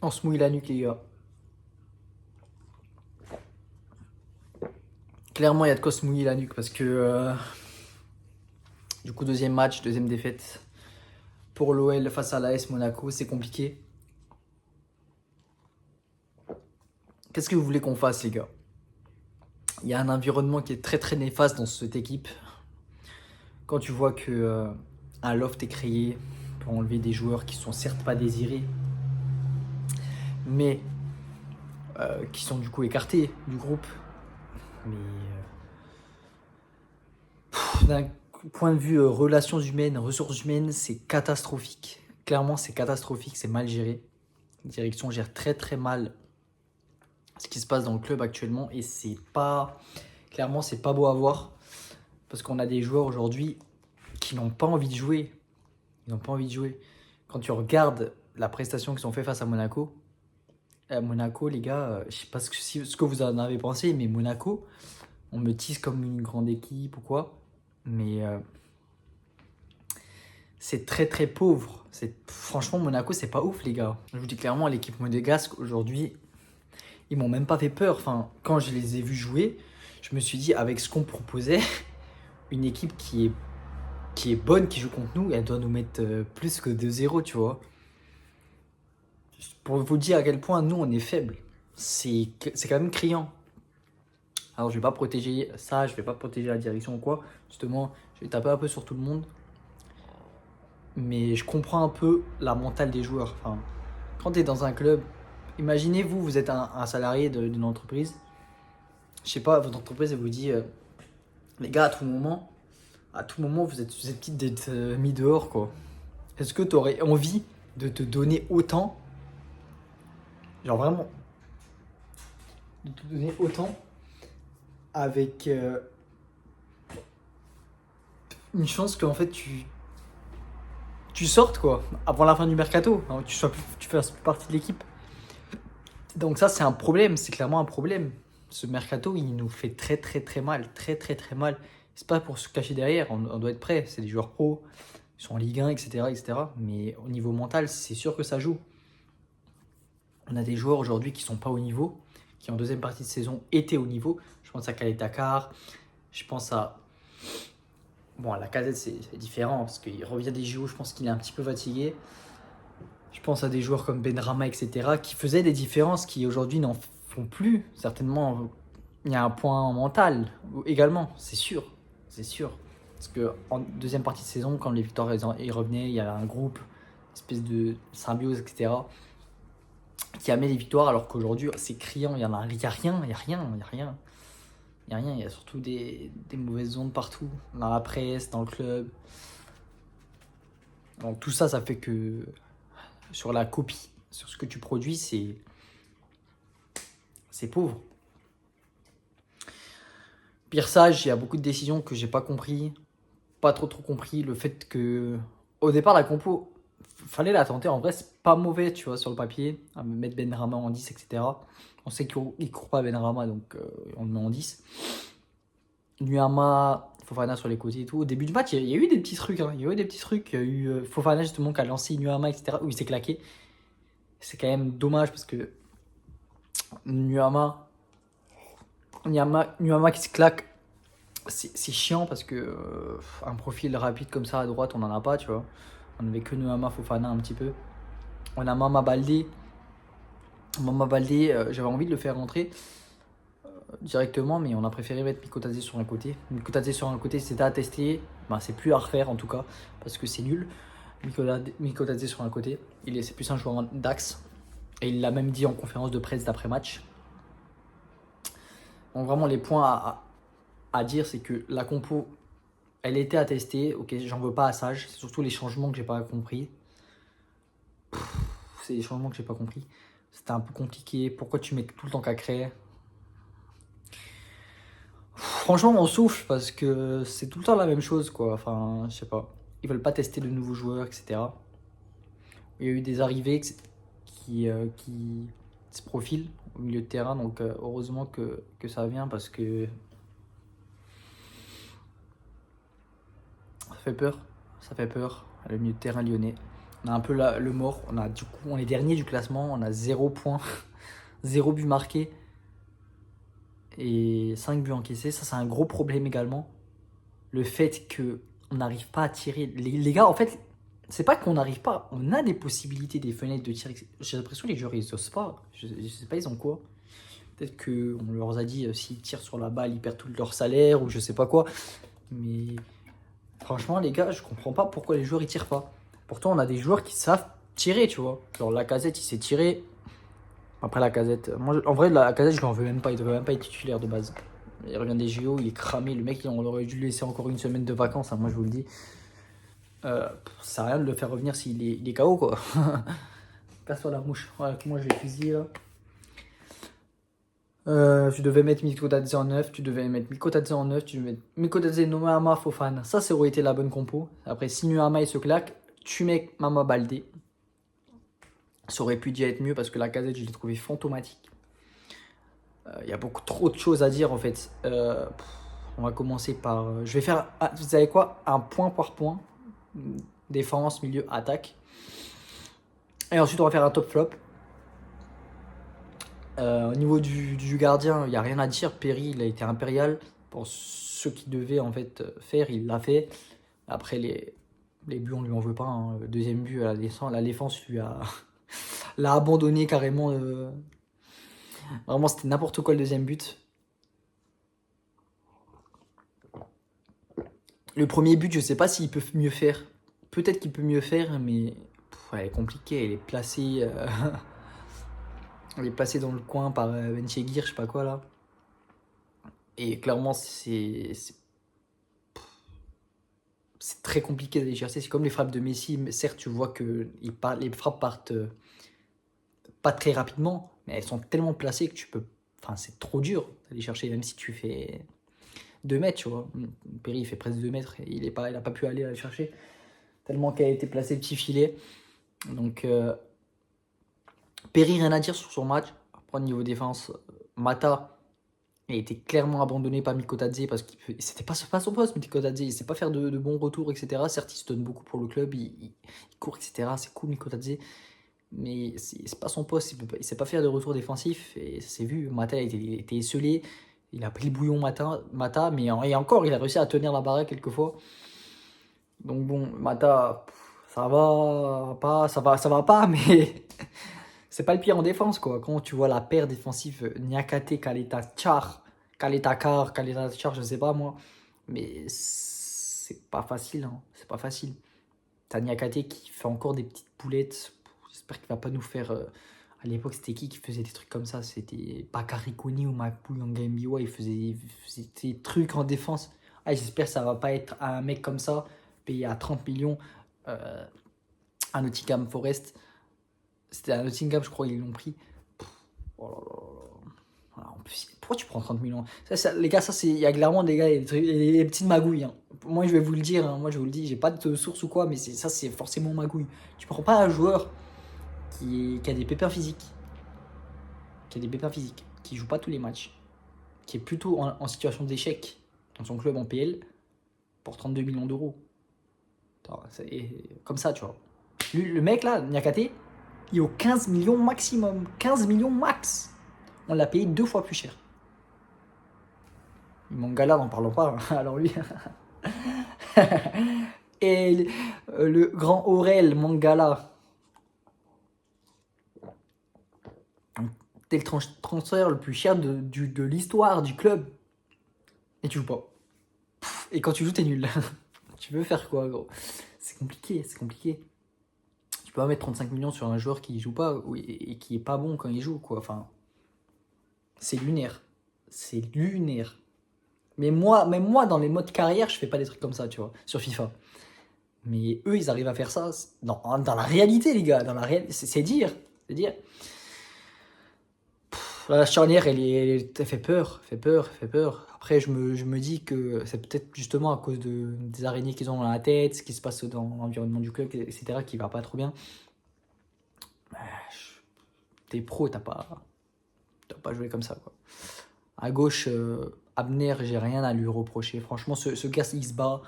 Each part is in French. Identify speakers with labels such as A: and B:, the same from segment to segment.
A: On se mouille la nuque, les gars. Clairement, il y a de quoi se mouiller la nuque parce que du coup, deuxième match, deuxième défaite pour l'OL face à l'AS Monaco, c'est compliqué. Qu'est-ce que vous voulez qu'on fasse, les gars? Il y a un environnement qui est très très néfaste dans cette équipe. Quand tu vois que un loft est créé pour enlever des joueurs qui sont certes pas désirés, mais qui sont du coup écartés du groupe. Mais d'un point de vue relations humaines, ressources humaines, c'est catastrophique. Clairement, c'est catastrophique, c'est mal géré. La direction gère très très mal ce qui se passe dans le club actuellement et c'est pas clairement c'est pas beau à voir parce qu'on a des joueurs aujourd'hui qui n'ont pas envie de jouer. Ils n'ont pas envie de jouer. Quand tu regardes la prestation qu'ils ont fait face à Monaco, les gars, je sais pas ce que vous en avez pensé, mais Monaco, on me tisse comme une grande équipe ou quoi, mais c'est très très pauvre. Franchement, Monaco, c'est pas ouf, les gars. Je vous dis clairement, l'équipe monégasque aujourd'hui, ils m'ont même pas fait peur. Enfin, quand je les ai vus jouer, je me suis dit, avec ce qu'on proposait, une équipe qui est bonne, qui joue contre nous, elle doit nous mettre plus que 2-0, tu vois. Pour vous dire à quel point nous, on est faible, c'est quand même criant. Alors, je vais pas protéger ça, je vais pas protéger la direction ou quoi. Justement, je vais taper un peu sur tout le monde. Mais je comprends un peu la mentale des joueurs. Enfin, quand tu es dans un club, imaginez vous êtes un salarié d'une entreprise. Je sais pas, votre entreprise, elle vous dit, les gars, à tout moment, vous êtes susceptible d'être mis dehors, quoi. Est-ce que tu aurais envie de te donner autant, genre vraiment, de te donner autant avec une chance qu'en fait tu sortes, quoi, avant la fin du mercato, hein, tu fasses plus partie de l'équipe. Donc ça, c'est un problème, c'est clairement un problème. Ce mercato, il nous fait très très très mal, très très très mal. C'est pas pour se cacher derrière, on doit être prêt. C'est des joueurs pros, ils sont en Ligue 1, etc., etc. Mais au niveau mental, c'est sûr que ça joue. On a des joueurs aujourd'hui qui sont pas au niveau, qui en deuxième partie de saison étaient au niveau. Je pense à Khaled Dakar, je pense à... Bon, à la Lacazette, c'est différent, parce qu'il revient des JO, je pense qu'il est un petit peu fatigué. Je pense à des joueurs comme Benrahma, etc., qui faisaient des différences, qui aujourd'hui n'en font plus. Certainement, il y a un point mental également, c'est sûr. C'est sûr. Parce que en deuxième partie de saison, quand les victoires y revenaient, il y a un groupe, une espèce de symbiose, etc., qui amène les victoires, alors qu'aujourd'hui, c'est criant, il y a rien, il y a rien, il y a rien. Il y a rien, il y a surtout des mauvaises ondes partout, dans la presse, dans le club. Donc tout ça, ça fait que sur la copie, sur ce que tu produis, c'est pauvre. Pire sage, il y a beaucoup de décisions que j'ai pas compris, pas trop compris. Le fait que, au départ, la compo, fallait la tenter. En vrai, c'est pas mauvais, tu vois, sur le papier, à mettre Benrahma en 10, etc. On sait qu'il court pas Benrahma, donc on le met en 10. Nuama, Fofana sur les côtés et tout. Au début du match, il y a eu des petits trucs. Hein. Il y a eu des petits trucs. Il y a eu Fofana justement qui a lancé Nuama, etc. Où il s'est claqué. C'est quand même dommage parce que Nuama, Nuama qui se claque, c'est chiant parce que un profil rapide comme ça à droite, on en a pas, tu vois. On avait que Nuama, Fofana un petit peu. On a Mama Baldé. Mama Baldé, j'avais envie de le faire rentrer directement, mais on a préféré mettre Mikotadze sur un côté. Mikotadze sur un côté, c'était à tester. Ben, c'est plus à refaire en tout cas, parce que c'est nul. Mikotadze sur un côté, c'est plus un joueur d'axe. Et il l'a même dit en conférence de presse d'après-match. Donc vraiment les points à dire, c'est que la compo, elle était à tester. Ok, j'en veux pas à Sage. C'est surtout les changements que j'ai pas compris. C'est les changements que j'ai pas compris. C'était un peu compliqué. Pourquoi tu mets tout le temps qu'à créer? Franchement, on souffle parce que c'est tout le temps la même chose, quoi. Enfin, je sais pas. Ils veulent pas tester de nouveaux joueurs, etc. Il y a eu des arrivées qui se profilent au milieu de terrain, donc heureusement que ça vient parce que ça fait peur. Ça fait peur, le milieu de terrain lyonnais. On a un peu le mort. Du coup, on est dernier du classement. On a 0 points, 0 but marqué et 5 buts encaissés. Ça, c'est un gros problème également. Le fait que on n'arrive pas à tirer. Les gars, en fait, c'est pas qu'on n'arrive pas. On a des possibilités, des fenêtres de tir. J'ai l'impression que les joueurs, ils osent pas. Je sais pas, ils ont quoi. Peut-être qu'on leur a dit s'ils tirent sur la balle, ils perdent tout leur salaire ou je sais pas quoi. Mais franchement, les gars, je comprends pas pourquoi les joueurs ils tirent pas. Pourtant, on a des joueurs qui savent tirer, tu vois. Genre, Lacazette, il sait tirer. Après, Lacazette, moi, en vrai, Lacazette, je l'en veux même pas. Il devrait même pas être titulaire de base. Il revient des JO, il est cramé. Le mec, on aurait dû lui laisser encore une semaine de vacances, hein, moi, je vous le dis. Ça sert à rien de le faire revenir s'il est, il est KO, quoi. Passe sur la mouche. Voilà, moi, je vais fusiller, là. Tu devais mettre Mikotadze en 9, tu devais mettre Mikotadze en 9, tu devais mettre Mikotadze, Noama, Fofana. Ça aurait été la bonne compo. Après, si Nuama il se claque, tu mets Mama Baldé. Ça aurait pu déjà être mieux parce que la casette, je l'ai trouvé fantomatique. Il y a beaucoup trop de choses à dire en fait. On va commencer par. Je vais faire, vous savez quoi, un point par point. Défense, milieu, attaque. Et ensuite, on va faire un top flop. Au niveau du gardien, il n'y a rien à dire. Perry, il a été impérial. Pour ce qu'il devait en fait faire, il l'a fait. Après, les buts, on lui en veut pas. Hein. Le deuxième but, la défense lui l'a abandonné carrément. Vraiment, c'était n'importe quoi le deuxième but. Le premier but, je sais pas s'il peut mieux faire. Peut-être qu'il peut mieux faire, mais elle est compliquée. Elle est placée. Elle est placée dans le coin par Benchegir, je sais pas quoi là. Et clairement, c'est très compliqué d'aller chercher. C'est comme les frappes de Messi. Mais certes, tu vois que les frappes partent pas très rapidement, mais elles sont tellement placées que tu peux. Enfin, c'est trop dur d'aller chercher, même si tu fais 2 mètres, tu vois. Perry, il fait presque 2 mètres et il a pas pu aller la chercher. Tellement qu'elle a été placée petit filet. Donc, Perry, rien à dire sur son match. Après, niveau défense, Mata a été clairement abandonné par Mikotadze parce que c'était pas son poste, Mikotadze. Il sait pas faire de bons retours, etc. Certes, il se donne beaucoup pour le club, il court, etc. C'est cool, Mikotadze. Mais c'est pas son poste, il sait pas faire de retour défensif. Et ça s'est vu, Mata a été esselé. Il a pris le bouillon Mata, mais et encore, il a réussi à tenir la baraque quelquefois. Donc bon, Mata, ça va pas, mais c'est pas le pire en défense, quoi. Quand tu vois la paire défensive Niakate, Kaleta Char, je sais pas moi, mais c'est pas facile, hein. C'est pas facile. T'as Niakate qui fait encore des petites poulettes. J'espère qu'il va pas nous faire. À l'époque, c'était qui faisait des trucs comme ça? C'était Bakary Kouni ou Makbouy en Gambiwa. Il faisait des trucs en défense. Ah, j'espère que ça va pas être un mec comme ça, payé à 30 millions à Nottingham Forest. C'était à Nottingham, je crois, ils l'ont pris. Oh là là là. Voilà, en plus, pourquoi tu prends 30 millions les gars, il y a clairement des gars, des petites magouilles. Hein. Moi, je vais vous le dire, hein, moi, je vous le dis, j'ai pas de source ou quoi, mais c'est forcément magouille. Tu prends pas un joueur qui a des pépins physiques, qui joue pas tous les matchs, qui est plutôt en situation d'échec dans son club en PL pour 32 millions d'euros. Comme ça, tu vois. Le mec là, Niakate, il est au 15 millions maximum. 15 millions max. On l'a payé 2 fois plus cher. Mangala, n'en parlons pas. Hein. Alors lui. Et le grand Aurel Mangala. T'es le transfert le plus cher de l'histoire du club. Et tu joues pas. Et quand tu joues, t'es nul. Tu veux faire quoi, gros? C'est compliqué. Tu peux pas mettre 35 millions sur un joueur qui joue pas et qui est pas bon quand il joue, quoi. Enfin, c'est lunaire. Mais même moi, dans les modes carrière, je fais pas des trucs comme ça, tu vois, sur FIFA. Mais eux, ils arrivent à faire ça dans la réalité, les gars. C'est dire. La charnière, elle fait peur. Après, je me dis que c'est peut-être justement à cause des araignées qu'ils ont dans la tête, ce qui se passe dans l'environnement du club, etc., qui va pas trop bien. T'es pro, t'as pas joué comme ça, quoi. À gauche, Abner, j'ai rien à lui reprocher. Franchement, ce gars, il se bat.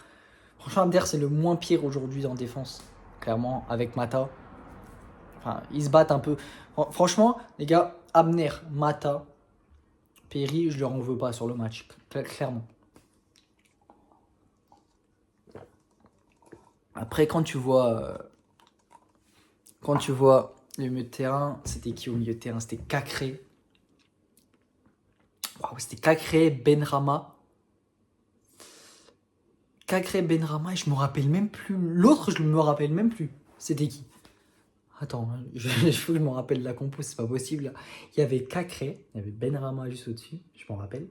A: Franchement, Abner, c'est le moins pire aujourd'hui en défense. clairement, avec Mata. Enfin, ils se battent un peu. Franchement, les gars, Abner, Mata, Perry, je leur en veux pas sur le match, clairement. Après, quand tu vois le milieu de terrain, c'était qui au milieu de terrain? C'était Cacré. Waouh, c'était Cacré, Benrama. Cacré, Benrama, et je me rappelle même plus. L'autre, je me rappelle même plus. C'était qui? Attends, il faut que je me rappelle la compo, c'est pas possible. Il y avait Cacré, il y avait Benrama juste au-dessus, je m'en rappelle.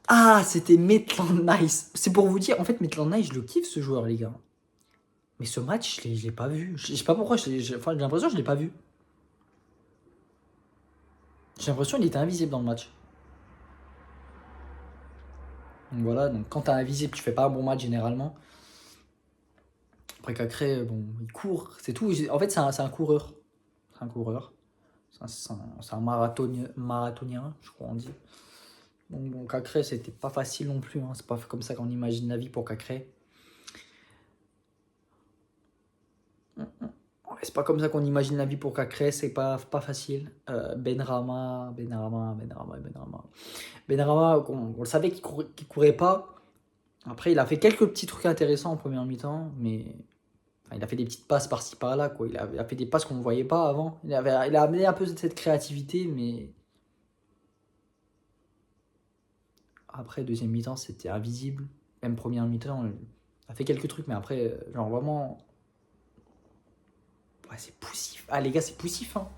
A: Ah, c'était Maitland Nice. C'est pour vous dire, en fait, Maitland Nice, je le kiffe ce joueur, les gars. Mais ce match, je l'ai pas vu. Je sais pas pourquoi, enfin, j'ai l'impression que je l'ai pas vu. J'ai l'impression qu'il était invisible dans le match. Donc voilà, donc quand t'es invisible, tu fais pas un bon match généralement. Après Cacré, bon, il court, c'est tout. En fait, c'est un coureur. C'est un coureur. C'est un marathonien, je crois on dit. Bon, Cacré, c'était pas facile non plus. Hein. C'est pas comme ça qu'on imagine la vie pour Cacré. C'est pas comme ça qu'on imagine la vie pour Cacré, c'est pas facile. Benrama. Benrama, on le savait qu'il courait pas. Après, il a fait quelques petits trucs intéressants en première mi-temps, mais enfin, il a fait des petites passes par-ci par-là. Quoi. Il a fait des passes qu'on ne voyait pas avant. Il a amené un peu cette créativité, mais après, deuxième mi-temps, c'était invisible. Même première mi-temps, il a fait quelques trucs, mais après, genre vraiment. Ouais, c'est poussif. Ah, les gars, c'est poussif. Hein.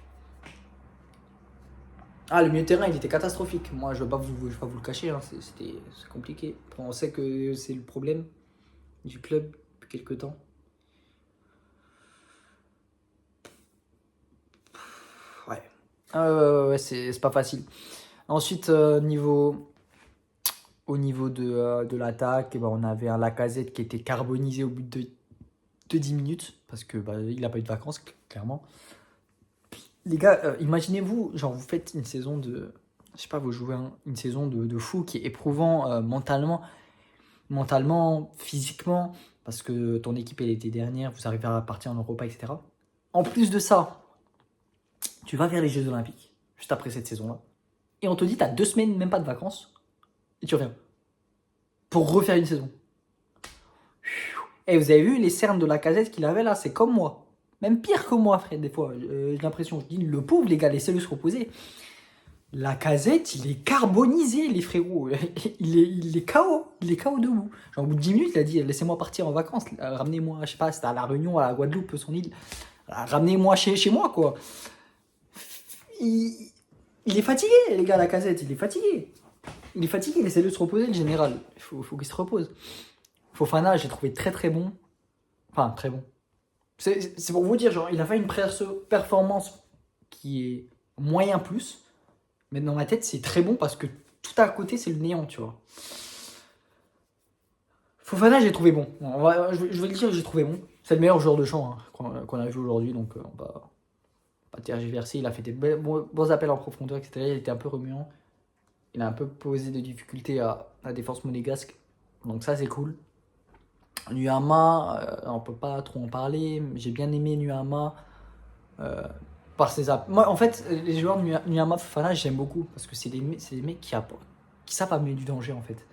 A: Ah, le milieu de terrain, il était catastrophique. Moi, je ne vais pas vous le cacher. Hein. C'est compliqué. Après, on sait que c'est le problème du club depuis quelques temps. Ouais. Ouais, c'est pas facile. Ensuite, au niveau de l'attaque, eh ben, on avait un Lacazette qui était carbonisé au bout de 10 minutes. Parce que il n'a pas eu de vacances, clairement. Les gars, imaginez-vous, genre vous faites une saison de. Je sais pas, vous jouez une saison de fou qui est éprouvant mentalement, physiquement, parce que ton équipe elle était dernière, vous arrivez à partir en Europa, etc. En plus de ça, tu vas vers les Jeux Olympiques, juste après cette saison-là, et on te dit t'as 2 semaines, même pas de vacances, et tu reviens pour refaire une saison. Et vous avez vu les cernes de Lacazette qu'il avait là, c'est comme moi. Même pire que moi, frère, des fois. J'ai l'impression, je dis, le pauvre, les gars, laissez-le se reposer. Lacazette, il est carbonisé, les frérots. Il est KO. Il est KO debout. Genre, au bout de 10 minutes, il a dit laissez-moi partir en vacances. Ramenez-moi, je sais pas, c'était à La Réunion, à la Guadeloupe, son île. Ramenez-moi chez moi, quoi. Il est fatigué, les gars, Lacazette. Il est fatigué. Il est fatigué, laissez-le se reposer, le général. Il faut qu'il se repose. Fofana, j'ai trouvé très très bon. Enfin, très bon. C'est pour vous dire, genre, il a fait une performance qui est moyen plus. Mais dans ma tête, c'est très bon parce que tout à côté, c'est le néant, tu vois. Fofana, j'ai trouvé bon. Je vais le dire, j'ai trouvé bon. C'est le meilleur joueur de champ hein, qu'on a vu aujourd'hui, donc on va pas tergiverser. Il a fait des bons appels en profondeur, etc. Il était un peu remuant. Il a un peu posé des difficultés à la défense monégasque. Donc ça, c'est cool. Nuama, on peut pas trop en parler. J'ai bien aimé Nuama. Par ses Moi, en fait, les joueurs de Nuama Fofana, j'aime beaucoup parce que c'est des mecs qui savent amener du danger en fait.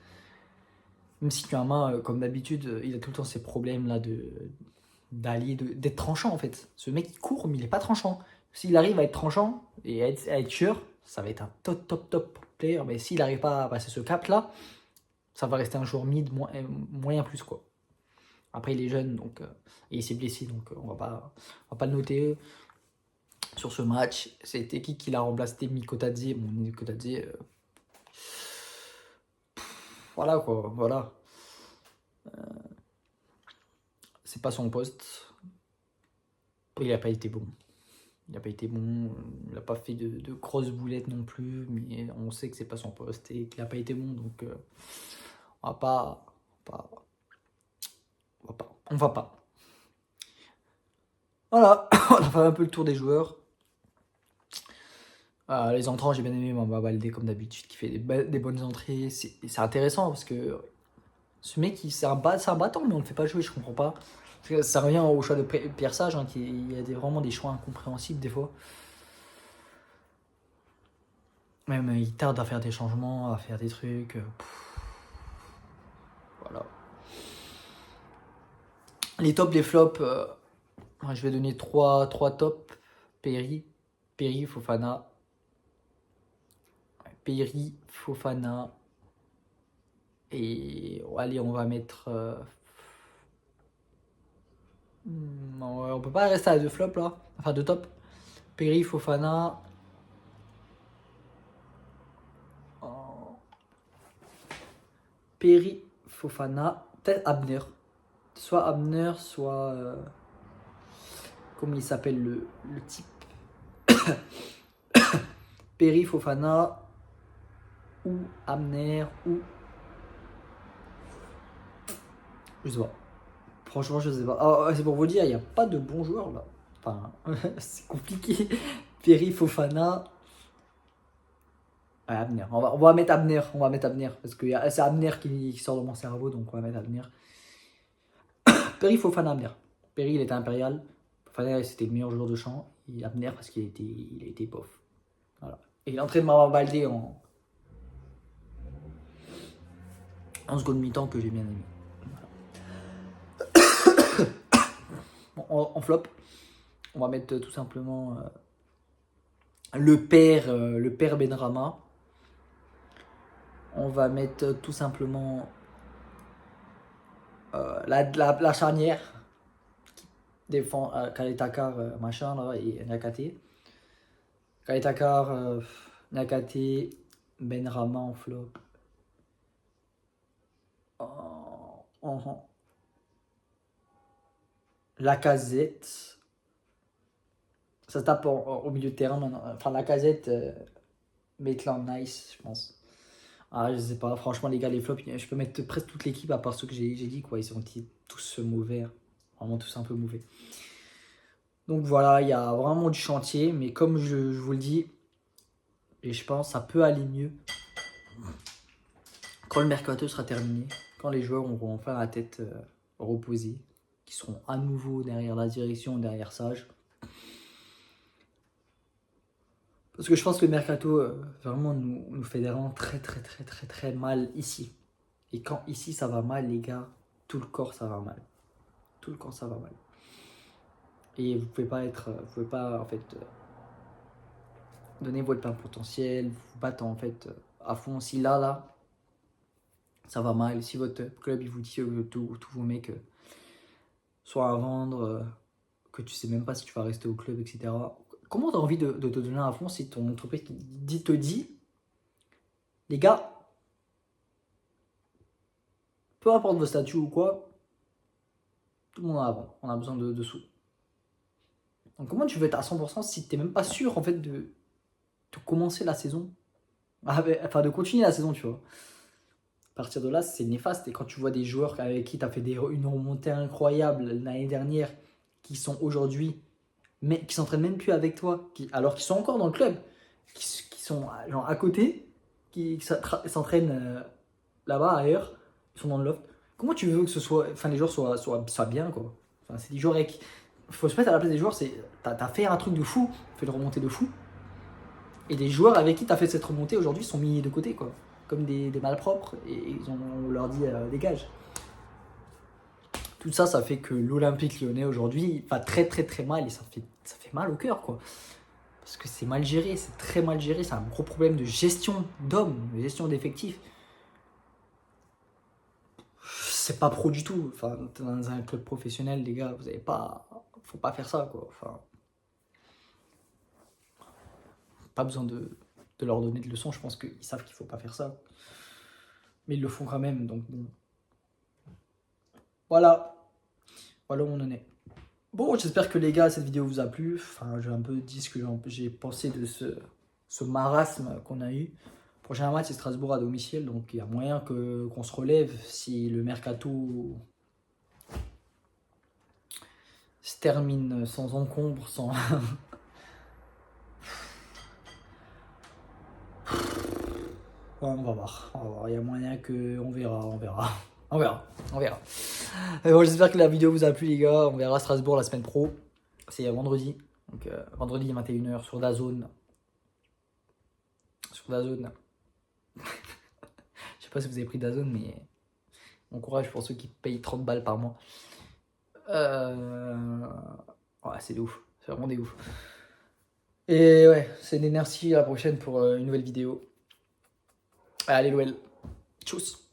A: Même si Nuama, comme d'habitude, il a tout le temps ces problèmes là d'allier, d'être tranchant en fait. Ce mec il court, mais il est pas tranchant. S'il arrive à être tranchant et à être tueur, ça va être un top player. Mais s'il n'arrive pas à passer ce cap là, ça va rester un joueur mid moyen plus quoi. Après, il est jeune donc, et il s'est blessé, donc on va pas le noter. Sur ce match, c'était qui l'a remplacé? Mikotadze. Bon, Mikotadze, voilà quoi, voilà. C'est pas son poste. Il a pas été bon. Il n'a pas fait de grosses boulettes non plus, mais on sait que c'est pas son poste et qu'il n'a pas été bon, donc on va pas. Voilà, on a fait un peu le tour des joueurs. Les entrants, j'ai bien aimé Mamba Baldé comme d'habitude, qui fait des bonnes entrées. C'est intéressant parce que ce mec, c'est un battant, mais on ne le fait pas jouer, je comprends pas. Ça revient au choix de Pierre Sage, hein, il y a vraiment des choix incompréhensibles des fois. Même il tarde à faire des changements, à faire des trucs. Voilà. Les tops, les flops, je vais donner 3 tops. Peri, Fofana. Peri, Fofana. Et allez, on va mettre... on peut pas rester à 2 flops là. Enfin 2 tops. Peri, Fofana. Peri, Fofana. Peut-être Abner. Soit Abner, soit... comment il s'appelle le type. Peri, Fofana. Ou Abner. Ou... je sais pas. Franchement, je sais pas. Ah, c'est pour vous dire, il n'y a pas de bons joueurs là. Enfin, c'est compliqué. Peri, Fofana. Ouais, Abner. On va mettre Abner. On va mettre Abner. Parce que c'est Abner qui sort de mon cerveau, donc on va mettre Abner. Peri, Fofana, Abner. Peri, il était impérial. Fofana, c'était le meilleur joueur de champ. Et Abner, parce qu'il était bof. Voilà. Et l'entrée de Marwan Baldé en seconde mi-temps que j'ai bien aimé. Bon, en flop, on va mettre tout simplement le père Benrahma. On va mettre tout simplement la charnière qui défend Kaletakar, machin, là, et Nakate. Kaletakar, Nakate, Benrahma en flop. Lacazette. Ça se tape au milieu de terrain maintenant. Enfin, Lacazette, Maitland Nice, je pense. Ah, je sais pas, franchement, les gars, les flops, je peux mettre presque toute l'équipe à part ceux que j'ai dit, quoi. Ils sont tous mauvais, hein. Vraiment tous un peu mauvais. Donc voilà, il y a vraiment du chantier, mais comme je vous le dis, et je pense ça peut aller mieux quand le mercato sera terminé, quand les joueurs auront enfin la tête reposée, qui seront à nouveau derrière la direction, derrière Sage. Parce que je pense que le mercato vraiment nous fait vraiment très mal ici. Et quand ici ça va mal, les gars, tout le corps ça va mal. Tout le corps ça va mal. Et vous pouvez pas en fait donner votre plein potentiel, vous battre en fait à fond. Si là ça va mal, si votre club il vous dit que tous vos mecs soit à vendre, que tu sais même pas si tu vas rester au club, etc. Comment tu as envie de te donner à fond si ton entreprise te dit, les gars, peu importe vos statuts ou quoi, tout le monde a avant, on a besoin de sous. Donc comment tu veux être à 100% si tu n'es même pas sûr en fait de commencer la saison, enfin de continuer la saison, tu vois. À partir de là, c'est néfaste. Et quand tu vois des joueurs avec qui tu as fait une remontée incroyable l'année dernière, qui sont aujourd'hui, mais qui s'entraînent même plus avec toi, alors qu'ils sont encore dans le club, qui sont genre à côté, qui s'entraînent là-bas, ailleurs, ils sont dans le loft. Comment tu veux que ce soit, enfin les joueurs soient bien, quoi. Enfin, c'est des joueurs avec... Faut se mettre à la place des joueurs, t'as fait un truc de fou, fait une remontée de fou, et les joueurs avec qui t'as fait cette remontée aujourd'hui sont mis de côté, quoi. Comme des malpropres, et on leur dit dégage. Tout ça, ça fait que l'Olympique Lyonnais aujourd'hui va très mal, et ça fait mal au cœur, quoi. Parce que c'est mal géré, c'est très mal géré, c'est un gros problème de gestion d'hommes, de gestion d'effectifs. C'est pas pro du tout. Enfin, dans un club professionnel, les gars, vous avez pas... faut pas faire ça, quoi. Enfin, pas besoin de leur donner de leçons, je pense qu'ils savent qu'il faut pas faire ça. Mais ils le font quand même, donc bon. Voilà où on en est. Bon, j'espère que les gars, cette vidéo vous a plu. Enfin, j'ai un peu dit ce que j'ai pensé de ce marasme qu'on a eu. Prochain match, c'est Strasbourg à domicile, donc il y a moyen qu'on se relève si le mercato se termine sans encombre, sans... Ouais, on va voir. Il y a moyen que... On verra. On verra. On verra. Bon, j'espère que la vidéo vous a plu, les gars. On verra Strasbourg la semaine pro. C'est vendredi. Donc, vendredi 21h sur DAZN. Sur DAZN. Je sais pas si vous avez pris DAZN, mais bon courage pour ceux qui payent 30 balles par mois. Ouais, c'est de ouf. C'est vraiment des ouf. Et ouais, c'est des merci. À la prochaine pour une nouvelle vidéo. Allez, l'OL. Tchuss.